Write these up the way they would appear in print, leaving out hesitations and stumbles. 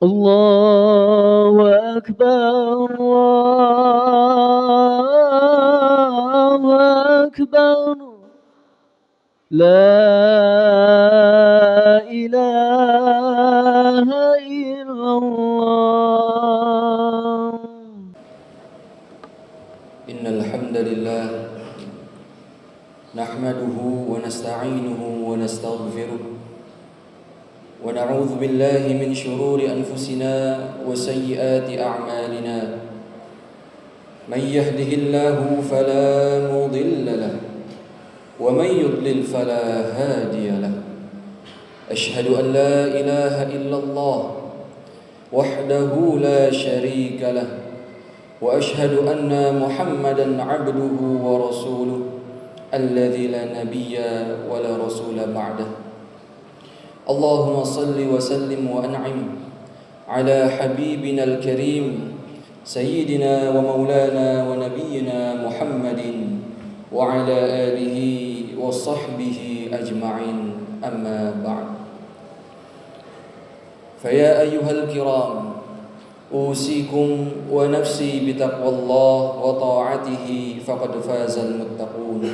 الله أكبر الله أكبر لا إله إلا الله. إن الحمد لله نحمده ونستعينه ونستغفره ونعوذ بالله من شرور أنفسنا وسيئات أعمالنا. من يهده الله فلا مضل له ومن يضلل فلا هادي له. أشهد أن لا إله إلا الله وحده لا شريك له وأشهد أن محمدا عبده ورسوله الذي لا نبي ولا رسول بعده. اللهم صل وسلم وأنعم على حبيبنا الكريم سيدنا ومولانا ونبينا محمد وعلى آله وصحبه أجمعين. أما بعد، فيا أيها الكرام، أوصيكم ونفسي بتقوى الله وطاعته فقد فاز المتقون.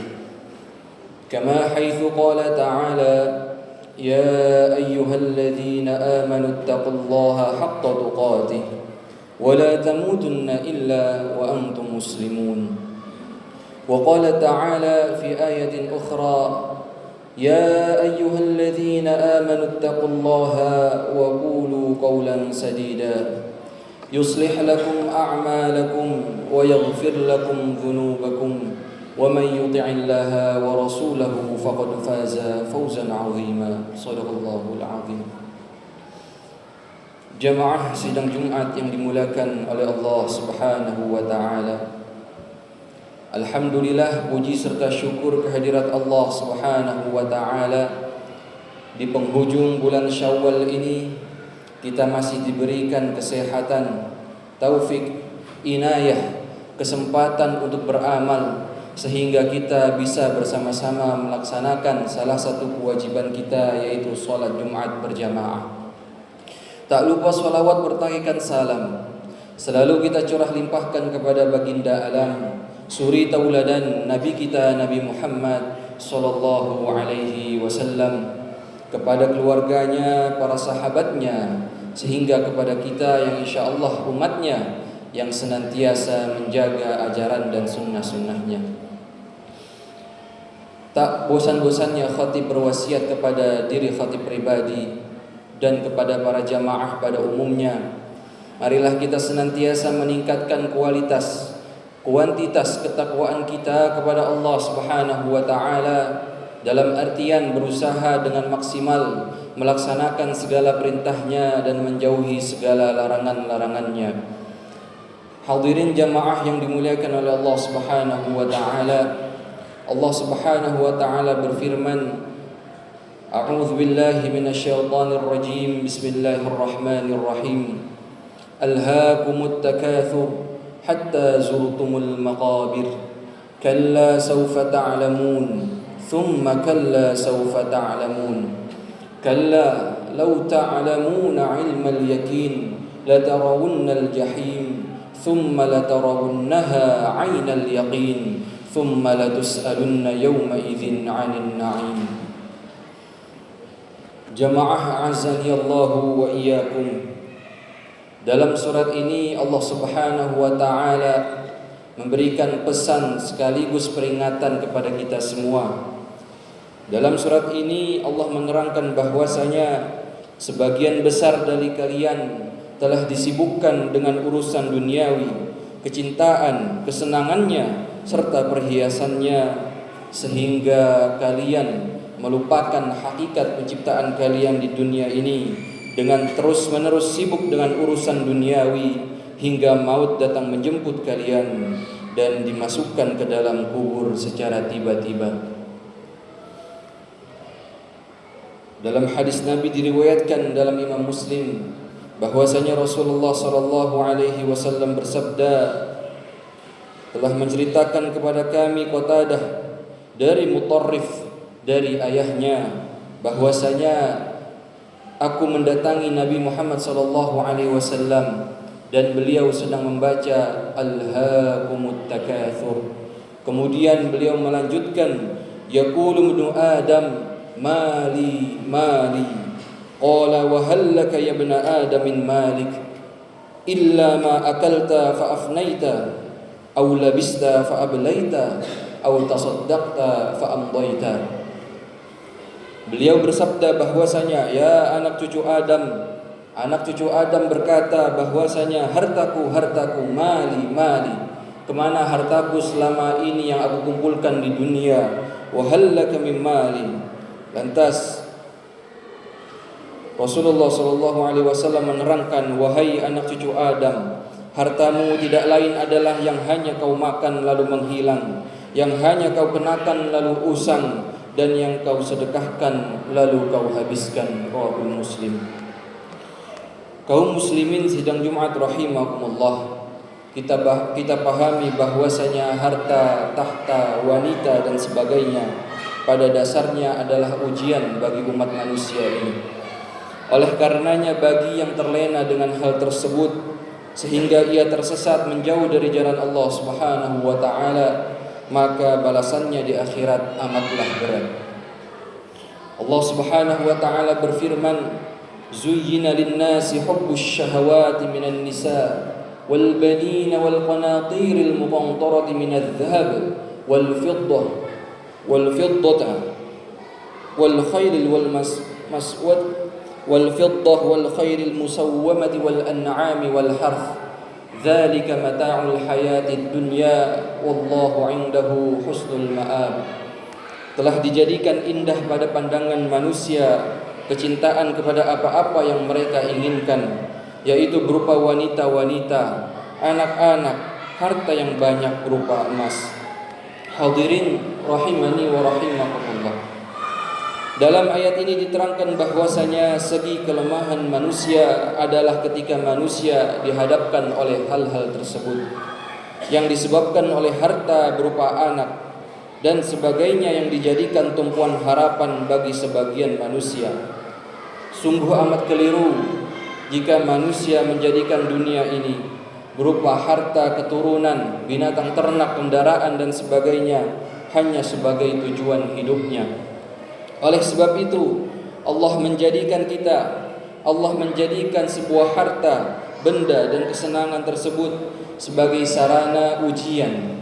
كما حيث قال تعالى: يا أيها الذين آمنوا اتقوا الله حق تقاته ولا تموتن إلا وأنتم مسلمون. وقال تعالى في آية أخرى: يا أيها الذين آمنوا اتقوا الله وقولوا قولا سديدا يصلح لكم أعمالكم ويغفر لكم ذنوبكم ومن يطع الله ورسوله فقد فاز فوزا عظيما. Shadaqallahul azim. Jamaah sidang Jumat yang dimuliakan oleh Allah Subhanahu wa taala. Alhamdulillah, puji serta syukur kehadirat Allah Subhanahu wa taala. Di penghujung bulan Syawal ini kita masih diberikan kesehatan, taufik, inayah, kesempatan untuk beramal, sehingga kita bisa bersama-sama melaksanakan salah satu kewajiban kita, yaitu sholat Jumat berjamaah. Tak lupa sholawat bertahikan salam selalu kita curah limpahkan kepada baginda alam, suri tauladan Nabi kita Nabi Muhammad sallallahu alaihi wasallam, kepada keluarganya, para sahabatnya, sehingga kepada kita yang insyaallah umatnya yang senantiasa menjaga ajaran dan sunnah-sunnahnya. Tak bosan-bosannya khatib berwasiat kepada diri khatib pribadi dan kepada para jamaah pada umumnya, marilah kita senantiasa meningkatkan kuantitas ketakwaan kita kepada Allah Subhanahu wa taala, dalam artian berusaha dengan maksimal melaksanakan segala perintahnya dan menjauhi segala larangan-larangannya. Hadirin jamaah yang dimuliakan oleh Allah Subhanahu wa taala, Allah Subhanahu wa taala berfirman: A'udzu billahi minasyaitonir rajim. Bismillahirrahmanirrahim. Alhaakumut takatsur hatta zurtumul maqabir. Kalla sawfa ta'lamun. Thumma kalla sawfa ta'lamun. Kalla law ta'lamuna 'ilmal yaqin latarawunnal jahim. Thumma latarawunnaha 'ainal yaqin. Thumma latus'alunna yawma idzin 'anil na'im. Jamaah azani Allahu wa iyyakum. Dalam surat ini Allah Subhanahu wa taala memberikan pesan sekaligus peringatan kepada kita semua. Dalam surat ini Allah menerangkan bahwasanya sebagian besar dari kalian telah disibukkan dengan urusan duniawi, kecintaan, kesenangannya serta perhiasannya, sehingga kalian melupakan hakikat penciptaan kalian di dunia ini dengan terus-menerus sibuk dengan urusan duniawi hingga maut datang menjemput kalian dan dimasukkan ke dalam kubur secara tiba-tiba. Dalam hadis Nabi diriwayatkan dalam Imam Muslim bahwasanya Rasulullah sallallahu alaihi wasallam bersabda, telah menceritakan kepada kami Qatadah dari Mutarrif dari ayahnya bahwasanya aku mendatangi Nabi Muhammad sallallahu alaihi wasallam dan beliau sedang membaca Alhaakumut Takatsur. Kemudian beliau melanjutkan, yaqulu ibnu Adam mali mali. Qala wa hal laka ya ibna Adam min malik illa ma akalta fa afnaita aw labista fa ablaita aw tasaddaqta fa amdaita. Beliau bersabda bahwasanya, ya anak cucu Adam. Anak cucu Adam berkata bahwasanya hartaku, hartaku, mali, mali. Kemana hartaku selama ini yang aku kumpulkan di dunia? Wa hal laka min mali. Lantas Rasulullah sallallahu alaihi wasallam menerangkan, wahai anak cucu Adam, hartamu tidak lain adalah yang hanya kau makan lalu menghilang, yang hanya kau kenakan lalu usang, dan yang kau sedekahkan lalu kau habiskan. Rawahul Muslim. Kaum muslimin sidang Jumat rahimakumullah, kita pahami bahwasanya harta, tahta, wanita dan sebagainya pada dasarnya adalah ujian bagi umat manusia ini. Oleh karenanya bagi yang terlena dengan hal tersebut sehingga ia tersesat menjauh dari jalan Allah Subhanahu wa taala, maka balasannya di akhirat amatlah berat. Allah Subhanahu wa taala berfirman, "Zuyyina lin-nasi hubbus syahawati minan nisa wal banina wal qanatiril muqantarati minadh dhahab wal fiddah wal fiddata wal khaylil wal maswad wal fiddah wal khayril musawwamati wal an'ami wal harth. Dzalika mata'ul hayatid dunya wallahu 'indahu husnul ma'ab." Telah dijadikan indah pada pandangan manusia kecintaan kepada apa-apa yang mereka inginkan, yaitu berupa wanita-wanita, anak-anak, harta yang banyak berupa emas. Hadirin rahimani wa rahimakumullah. Dalam ayat ini diterangkan bahwasanya segi kelemahan manusia adalah ketika manusia dihadapkan oleh hal-hal tersebut yang disebabkan oleh harta berupa anak dan sebagainya yang dijadikan tumpuan harapan bagi sebagian manusia. Sungguh amat keliru jika manusia menjadikan dunia ini berupa harta, keturunan, binatang ternak, kendaraan dan sebagainya hanya sebagai tujuan hidupnya. Oleh sebab itu Allah menjadikan sebuah harta, benda dan kesenangan tersebut sebagai sarana ujian,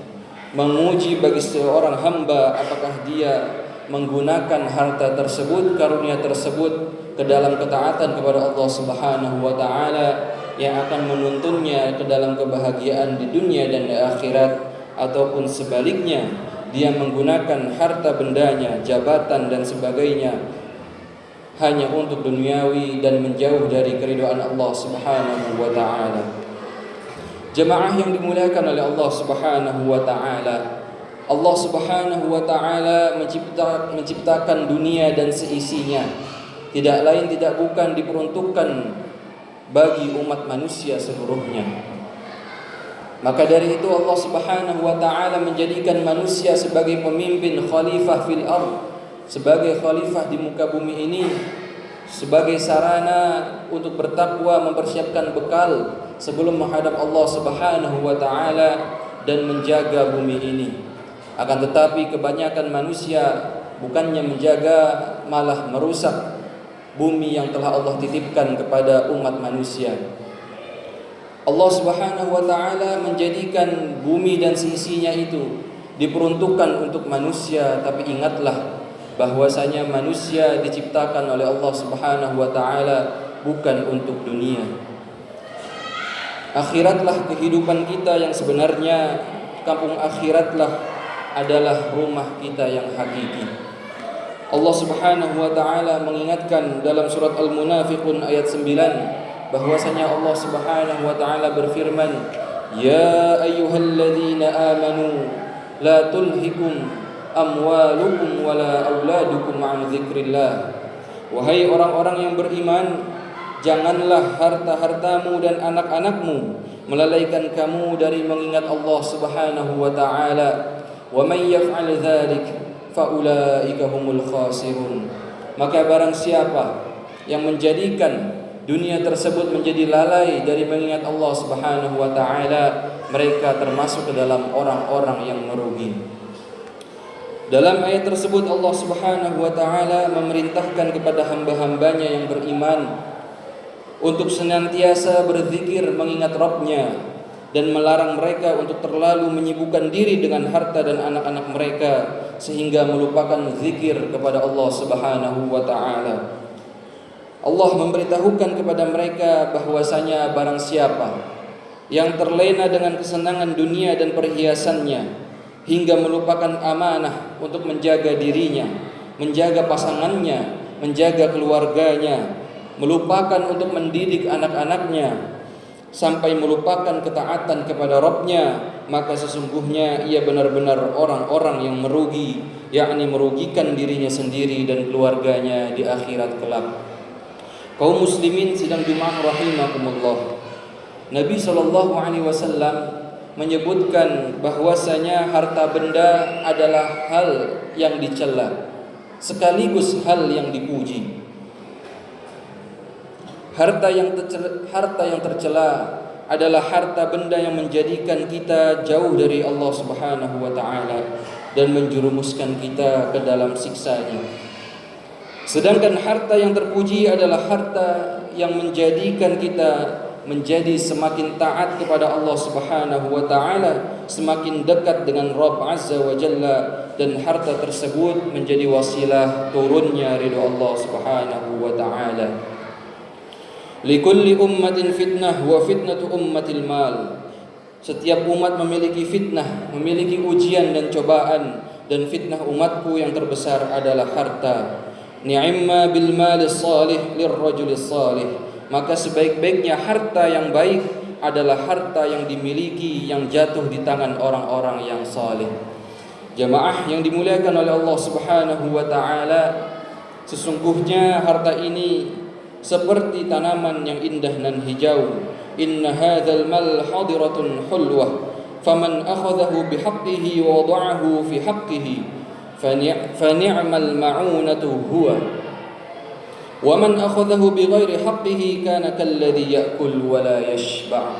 menguji bagi seorang hamba apakah dia menggunakan harta tersebut, karunia tersebut ke dalam ketaatan kepada Allah Subhanahu wa taala yang akan menuntunnya ke dalam kebahagiaan di dunia dan di akhirat, ataupun sebaliknya dia menggunakan harta bendanya, jabatan dan sebagainya hanya untuk duniawi dan menjauh dari keridhaan Allah Subhanahu wa taala. Jemaah yang dimuliakan oleh Allah Subhanahu wa taala, Allah Subhanahu wa taala menciptakan dunia dan seisinya, tidak lain tidak bukan diperuntukkan bagi umat manusia seluruhnya. Maka dari itu Allah Subhanahu wa taala menjadikan manusia sebagai pemimpin, khalifah fil ardh, sebagai khalifah di muka bumi ini, sebagai sarana untuk bertakwa, mempersiapkan bekal sebelum menghadap Allah Subhanahu wa taala dan menjaga bumi ini. Akan tetapi kebanyakan manusia bukannya menjaga, malah merusak bumi yang telah Allah titipkan kepada umat manusia. Allah Subhanahu wa taala menjadikan bumi dan seisinya itu diperuntukkan untuk manusia, tapi ingatlah bahwasanya manusia diciptakan oleh Allah Subhanahu wa taala bukan untuk dunia. Akhiratlah kehidupan kita yang sebenarnya, kampung akhiratlah adalah rumah kita yang hakiki. Allah Subhanahu wa taala mengingatkan dalam surat Al-Munafiqun ayat 9 bahwasanya Allah Subhanahu wa taala berfirman, "Ya ayyuhalladzina amanu la tulhikum amwalukum wala auladukum an dzikrillah." Wahai orang-orang yang beriman, janganlah harta-hartamu dan anak-anakmu melalaikan kamu dari mengingat Allah Subhanahu wa taala. Wa may yaf'al dzalik fa ulaika humul khasirun. Maka barang siapa yang menjadikan dunia tersebut menjadi lalai dari mengingat Allah Subhanahu wa taala, mereka termasuk ke dalam orang-orang yang merugi. Dalam ayat tersebut Allah Subhanahu wa taala memerintahkan kepada hamba-hambanya yang beriman untuk senantiasa berzikir mengingat Rabb-Nya, dan melarang mereka untuk terlalu menyibukkan diri dengan harta dan anak-anak mereka sehingga melupakan zikir kepada Allah Subhanahu wa taala. Allah memberitahukan kepada mereka bahwasanya barang siapa yang terlena dengan kesenangan dunia dan perhiasannya hingga melupakan amanah untuk menjaga dirinya, menjaga pasangannya, menjaga keluarganya, melupakan untuk mendidik anak-anaknya, sampai melupakan ketaatan kepada Rabb-Nya, maka sesungguhnya ia benar-benar orang-orang yang merugi, yakni merugikan dirinya sendiri dan keluarganya di akhirat kelak. Kaum muslimin sidang Jumat rahimakumullah. Nabi SAW menyebutkan bahwasanya harta benda adalah hal yang dicela sekaligus hal yang dipuji. Harta yang tercela adalah harta benda yang menjadikan kita jauh dari Allah Subhanahu wa taala dan menjerumuskan kita ke dalam siksanya. Sedangkan harta yang terpuji adalah harta yang menjadikan kita menjadi semakin taat kepada Allah Subhanahu wa taala, semakin dekat dengan Rabb Azza wa Jalla, dan harta tersebut menjadi wasilah turunnya ridha Allah Subhanahu wa taala. Likulli ummatin fitnah wa fitnatu ummatil mal. Setiap umat memiliki fitnah, memiliki ujian dan cobaan, dan fitnah umatku yang terbesar adalah harta. Ni'imma bil malis salih lirrajulis salih. Maka sebaik-baiknya harta yang baik adalah harta yang dimiliki, yang jatuh di tangan orang-orang yang saleh. Jamaah yang dimuliakan oleh Allah Subhanahu wa taala, sesungguhnya harta ini seperti tanaman yang indah dan hijau. Inna hadzal mal hadiratun hulwah, faman akhadhahu bihaqqihi wa wada'ahu fi haqqihi fa ni'mal ma'unatu huwa. Wa man akhadhahu bighairi haqqihi kana kalladhi ya'kul wa la yashba'.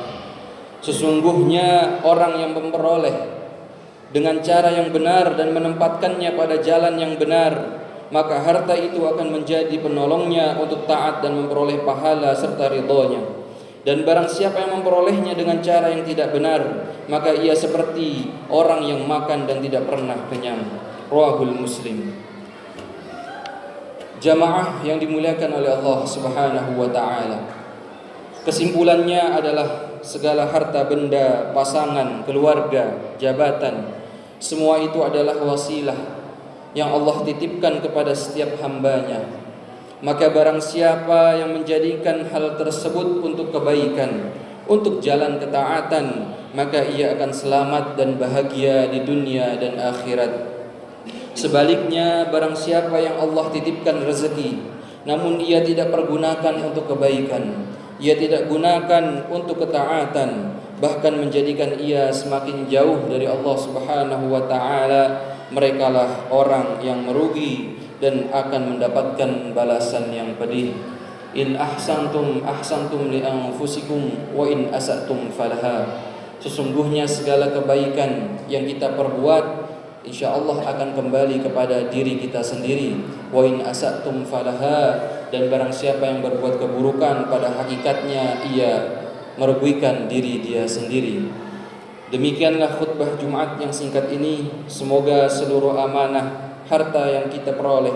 Sesungguhnya orang yang memperoleh dengan cara yang benar dan menempatkannya pada jalan yang benar, maka harta itu akan menjadi penolongnya untuk taat dan memperoleh pahala serta ridhonya. Dan barang siapa yang memperolehnya dengan cara yang tidak benar, maka ia seperti orang yang makan dan tidak pernah kenyang. Rawahul Muslim. Jamaah yang dimuliakan oleh Allah Subhanahu wa taala, kesimpulannya adalah segala harta benda, pasangan, keluarga, jabatan, semua itu adalah wasilah yang Allah titipkan kepada setiap hambanya. Maka barang siapa yang menjadikan hal tersebut untuk kebaikan, untuk jalan ketaatan, maka ia akan selamat dan bahagia di dunia dan akhirat. Sebaliknya, barang siapa yang Allah titipkan rezeki, namun ia tidak pergunakan untuk kebaikan, ia tidak gunakan untuk ketaatan, bahkan menjadikan ia semakin jauh dari Allah Subhanahu wa taala, merekalah orang yang merugi dan akan mendapatkan balasan yang pedih. In ahsantum ahsantum li anfusikum wa in asatum falaha. Sesungguhnya segala kebaikan yang kita perbuat insyaallah akan kembali kepada diri kita sendiri. Wa in asatum falaha, dan barang siapa yang berbuat keburukan pada hakikatnya ia merugikan diri dia sendiri. Demikianlah khutbah Jumat yang singkat ini. Semoga seluruh amanah harta yang kita peroleh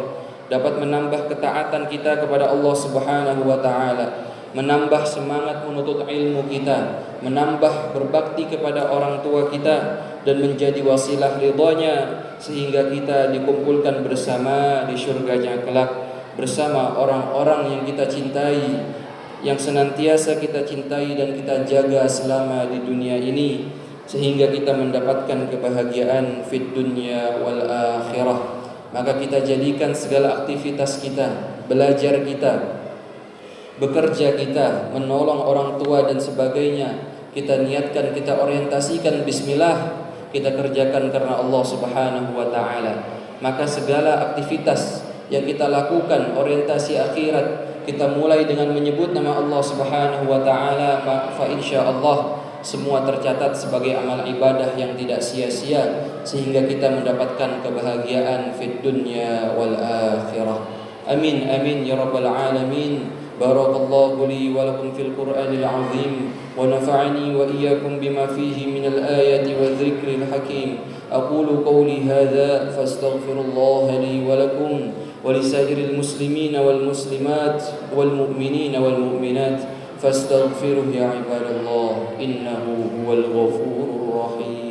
dapat menambah ketaatan kita kepada Allah Subhanahu wa taala, menambah semangat menuntut ilmu kita, menambah berbakti kepada orang tua kita, dan menjadi wasilah ridhonya sehingga kita dikumpulkan bersama di syurganya kelak bersama orang-orang yang kita cintai, yang senantiasa kita cintai dan kita jaga selama di dunia ini, sehingga kita mendapatkan kebahagiaan fid dunya wal akhirah. Maka kita jadikan segala aktivitas kita, belajar kita, bekerja kita, menolong orang tua dan sebagainya, kita niatkan, kita orientasikan bismillah, kita kerjakan karena Allah Subhanahu wa taala. Maka segala aktivitas yang kita lakukan orientasi akhirat, kita mulai dengan menyebut nama Allah Subhanahu wa taala, fa insyaallah semua tercatat sebagai amal ibadah yang tidak sia-sia sehingga kita mendapatkan kebahagiaan fid dunya wal akhirah. Amin amin ya rabbal alamin. Barakallahu li wa lakum fil Qur'anil azim wa nafa'ani wa iyyakum bima fihi minal ayati wadh-dhikril hakim. Aqulu qawli hadza fastaghfirullaha li wa lakum wa lisairil muslimina wal muslimat wal mu'minina wal mu'minat فاستغفروه يا عباد الله إنه هو الغفور الرحيم.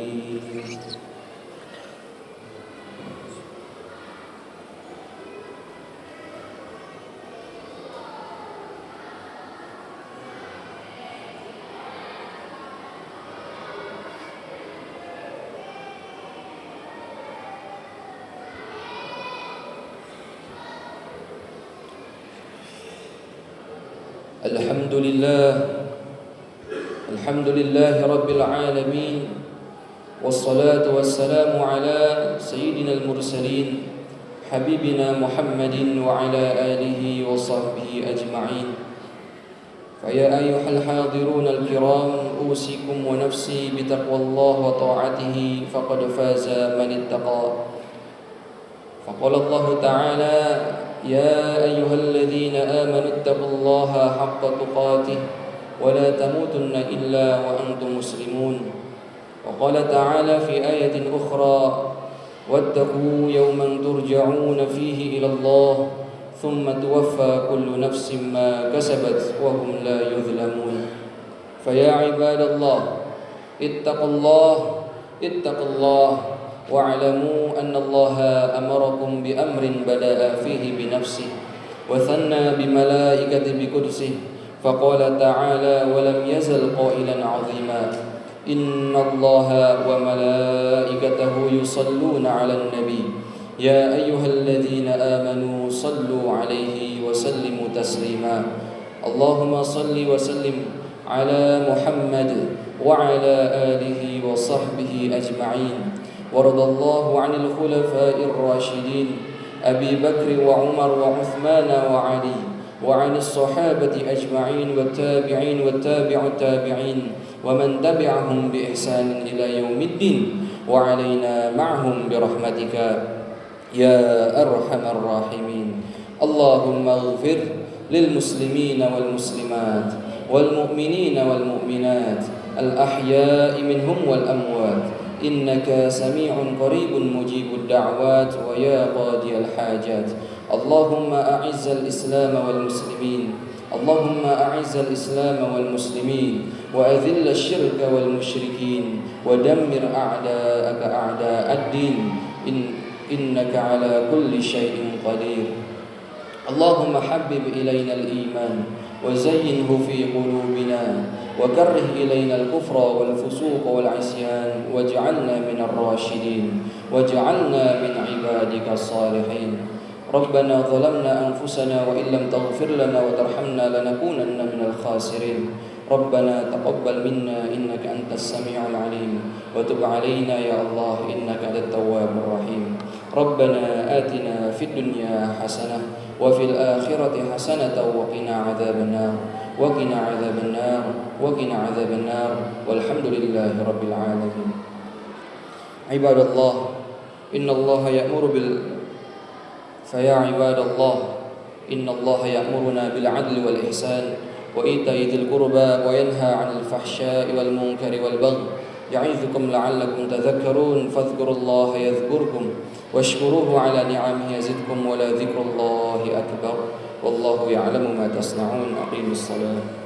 الحمد لله رب العالمين والصلاة والسلام على سيدنا المرسلين حبيبنا محمد وعلى آله وصحبه أجمعين. فيا أيها الحاضرون الكرام أوصيكم ونفسي بتقوى الله وطاعته فقد فاز من اتقى. فقال الله تعالى يا أيها الذين آمنوا اتقوا الله حق تقاته ولا تموتن إلا وأنتم مسلمون. وقال تعالى في آية أخرى واتقوا يوما ترجعون فيه إلى الله ثم توفى كل نفس ما كسبت وهم لا يظلمون. فيا عباد الله اتقوا الله واعلموا أن الله أمركم بأمر بدأ فيه بنفسه وثنى بملائكة بقدسه فقال تعالى ولم يزل قائلا عظيما إن الله وملائكته يصلون على النبي يا أيها الذين آمنوا صلوا عليه وسلموا تسليما. اللهم صل وسلم على محمد وعلى آله وصحبه أجمعين. وارض الله عن الخلفاء الراشدين أبي بكر وعمر وعثمان وعلي وعن الصحابة أجمعين والتابعين والتابع التابعين ومن تبعهم بإحسان إلى يوم الدين وعلينا معهم برحمتك يا أرحم الراحمين. اللهم اغفر للمسلمين والمسلمات والمؤمنين والمؤمنات الأحياء منهم والأموات إنك سميع قريب مجيب الدعوات ويا قاضي الحاجات. اللهم أعز الإسلام والمسلمين اللهم أعز الإسلام والمسلمين وأذل الشرك والمشركين ودمر أعداءك أعداء الدين إنك على كل شيء قدير. اللهم حبب إلينا الإيمان وزينه في قلوبنا وكره إلينا الكفر والفسوق والعصيان واجعلنا من الراشدين واجعلنا من عبادك الصالحين. ربنا ظلمنا أنفسنا وإن لم تغفر لنا وترحمنا لنكونن من الخاسرين. ربنا تقبل منا إنك أنت السميع العليم وتب علينا يا الله إنك أنت التواب الرحيم. ربنا آتنا في الدنيا حسنة وفي الآخرة حسنة وقنا عذاب النار وقنا عذاب النار وقنا عذاب النار والحمد لله رب العالمين. عباد الله إن الله يأمر فيا عباد الله إن الله يأمرنا بالعدل والإحسان وإيتاء ذي القربى وينهى عن الفحشاء والمنكر والبغي يعظكم لعلكم تذكرون. فاذكروا الله يذكركم واشكروه على نعمه يزدكم ولذكر الله أكبر والله يعلم ما تصنعون. أقيموا الصلاة.